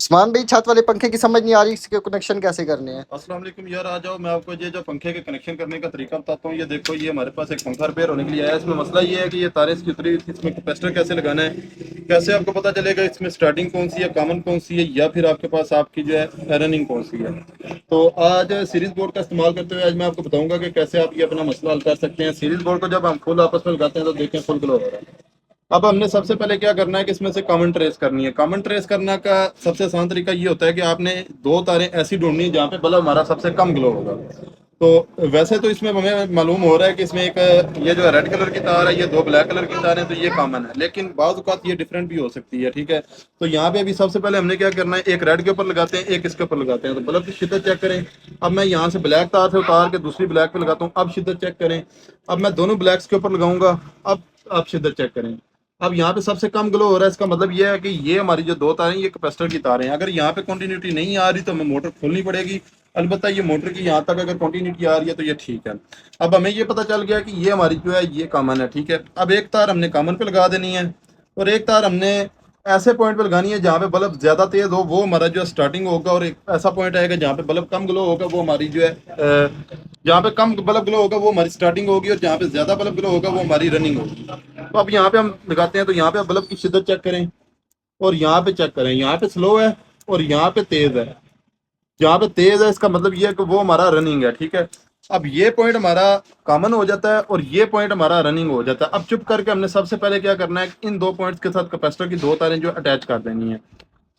उस्मान भाई, छत वाले पंखे की समझ नहीं आ रही, इसके कनेक्शन कैसे करने हैं? अस्सलाम वालेकुम यार, आ जाओ मैं आपको ये जो पंखे के कनेक्शन करने का तरीका बताता हूँ। ये देखो, ये हमारे पास एक पंखा रिपेयर होने के लिए आया है। इसमें मसला ये है कि ये तारें इसकी उतरी हुई थी, इसमें कैपेसिटर कैसे लगाना है, कैसे आपको पता चलेगा इसमें स्टार्टिंग कौन सी है, कॉमन कौन सी है, या फिर आपके पास आपकी जो है रनिंग कौन सी है। तो आज सीरीज बोर्ड का इस्तेमाल करते हुए आज मैं आपको बताऊंगा कि कैसे आप ये अपना मसला हल कर सकते हैं। सीरीज बोर्ड को जब हम फुल आपस में लगाते हैं तो देखें फुल ग्लो हो रहा है। अब हमने सबसे पहले क्या करना है कि इसमें से कॉमन ट्रेस करनी है। कॉमन ट्रेस करना का सबसे आसान तरीका ये होता है कि आपने दो तारें ऐसी ढूंढनी है जहाँ पे बल्ब हमारा सबसे कम ग्लो होगा। तो वैसे तो इसमें हमें मालूम हो रहा है कि इसमें एक ये जो है रेड कलर की तार है, ये दो ब्लैक कलर की तार है, तो ये कॉमन है। लेकिन बाज़ औक़ात ये डिफरेंट भी हो सकती है, ठीक है। तो यहाँ पे अभी सबसे पहले हमने क्या करना है, एक रेड के ऊपर लगाते हैं, एक इसके ऊपर लगाते हैं। तो बल्ब की शिद्दत चेक करें। अब मैं यहाँ से ब्लैक तार से उतार के दूसरी ब्लैक पे लगाता हूँ, अब शिद्दत चेक करें। अब मैं दोनों ब्लैक्स के ऊपर लगाऊंगा, अब शिद्दत चेक करें। अब यहाँ पे सबसे कम ग्लो हो रहा है, इसका मतलब ये है कि ये हमारी जो दो तारें ये कैपेसिटर की तारें हैं। अगर यहाँ पे कंटिन्यूटी नहीं आ रही तो हमें मोटर खोलनी पड़ेगी। अलबत्ता ये मोटर की यहाँ तक अगर कंटिन्यूटी आ रही है तो ये ठीक है। अब हमें ये पता चल गया कि ये हमारी जो है ये कॉमन है, ठीक है। अब एक तार हमने कॉमन पे लगा देनी है और एक तार हमने ऐसे पॉइंट पे लगानी है जहाँ पे बल्ब ज्यादा तेज हो, वो हमारा जो है स्टार्टिंग होगा। और एक ऐसा पॉइंट आएगा जहाँ पे बल्ब कम ग्लो होगा, वो हमारी जो है जहाँ पे कम बल्ब ग्लो होगा वो हमारी स्टार्टिंग होगी, और जहाँ पे ज्यादा बल्ब ग्लो होगा वो हमारी रनिंग होगी। तो अब यहाँ पे हम लगाते हैं, तो यहाँ पे बल्ब की शिद्दत चेक करें और यहाँ पे चेक करें। यहाँ पे स्लो है और यहाँ पे तेज है। जहाँ पे तेज है इसका मतलब ये है कि वो हमारा रनिंग है, ठीक है। अब ये पॉइंट हमारा कॉमन हो जाता है और ये पॉइंट हमारा रनिंग हो जाता है। अब चुप करके हमने सबसे पहले क्या करना है, इन दो पॉइंट्स के साथ कैपेसिटर की दो तारें जो अटैच कर देनी है।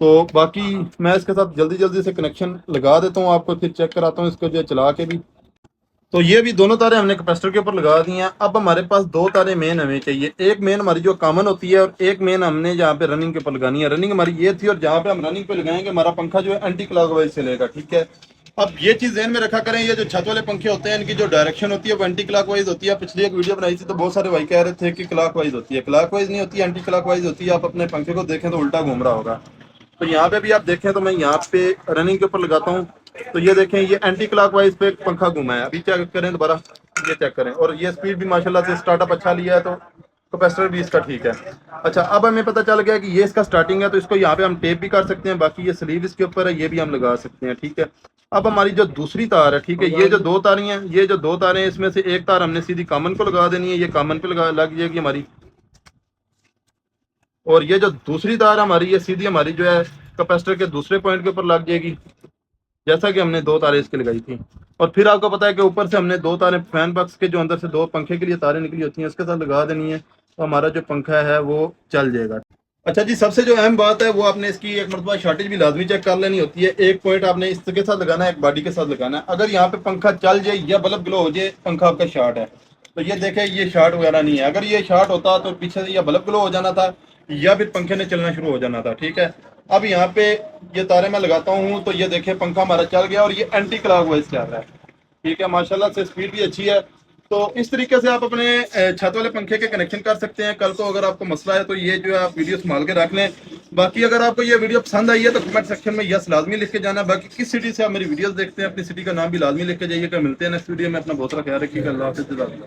तो बाकी मैं इसके साथ जल्दी जल्दी से कनेक्शन लगा देता हूँ, आपको फिर चेक कराता हूँ इसको जो है चला के भी। तो ये भी दोनों तारें हमने कैपेसिटर के ऊपर लगा दी हैं। अब हमारे पास दो तारें मेन हमें चाहिए, एक मेन हमारी जो कॉमन होती है और एक मेन हमने जहाँ पे रनिंग के ऊपर लगानी है। रनिंग हमारी ये थी और जहाँ पे हम रनिंग पे लगाएंगे हमारा पंखा जो है एंटी क्लॉकवाइज चलेगा, ठीक है। अब ये चीज ध्यान में रखा करें, ये जो छत वाले पंखे होते हैं इनकी जो डायरेक्शन होती है वो एंटी क्लॉकवाइज होती है। पिछली एक वीडियो बनाई थी तो बहुत सारे भाई कह रहे थे कि क्लॉकवाइज होती है, क्लॉकवाइज नहीं होती, एंटी क्लॉकवाइज होती है। आप अपने पंखे को देखें तो उल्टा घूम रहा होगा। तो यहाँ पे भी आप देखें तो मैं यहाँ पे रनिंग के ऊपर लगाता हूँ, तो ये देखें ये एंटी क्लॉकवाइज पे पंखा घूमा है। अभी चेक करें दोबारा, ये चेक करें, और ये स्पीड भी माशाल्लाह से स्टार्टअप अच्छा लिया है, तो कैपेसिटर भी इसका ठीक है। अच्छा, अब हमें पता चल गया कि ये इसका स्टार्टिंग है, तो इसको यहाँ पे हम टेप भी कर सकते हैं। बाकी ये स्लीव इसके ऊपर है, ये भी हम लगा सकते हैं, ठीक है। अब हमारी जो दूसरी तार है, ठीक है, ये जो दो तारें हैं, ये जो दो तारें हैं इसमें से एक तार हमने सीधी कॉमन को लगा देनी है, ये कॉमन पे लग जाएगी हमारी। और ये जो दूसरी तार हमारी ये सीधी हमारी जो है कैपेसिटर के दूसरे पॉइंट के ऊपर लग जाएगी, जैसा कि हमने दो तारें इसके लगाई थी। और फिर आपको पता है कि ऊपर से हमने दो तारें फैन बॉक्स के जो अंदर से दो पंखे के लिए तारें निकली होती हैं उसके साथ लगा देनी है, तो हमारा जो पंखा है वो चल जाएगा। अच्छा जी, सबसे जो अहम बात है वो आपने इसकी एक मरतबा शॉर्टेज भी लाजमी चेक कर लेनी होती है। एक पॉइंट आपने इसके साथ लगाना है, एक बॉडी के साथ लगाना है। अगर यहाँ पे पंखा चल जाए या बल्ब ग्लो हो जाए, पंखा आपका शॉर्ट है। तो ये देखें, ये शॉर्ट वगैरह नहीं है। अगर ये शॉर्ट होता तो पीछे से या बल्ब ग्लो हो जाना था या फिर पंखे ने चलना शुरू हो जाना था, ठीक है। अब यहाँ पे ये तारे मैं लगाता हूँ तो ये देखें पंखा हमारा चल गया और ये एंटी क्लॉकवाइज चल रहा है, ठीक है। माशाल्लाह से स्पीड भी अच्छी है। तो इस तरीके से आप अपने छत वाले पंखे के कनेक्शन कर सकते हैं। कल को अगर आपको मसला है तो ये जो है आप वीडियो संभाल के रख लें। बाकी अगर आपको ये वीडियो पसंद आई है तो कमेंट सेक्शन में यस लाजमी लिख के जाना। बाकी किस सिटी से आप मेरी वीडियोस देखते हैं अपनी सिटी का नाम भी लाजमी लिख के जाइएगा। मिलते हैं नेक्स्ट वीडियो में। अपना बहुत सारा ख्याल रखिएगा। अल्लाह हाफिज़।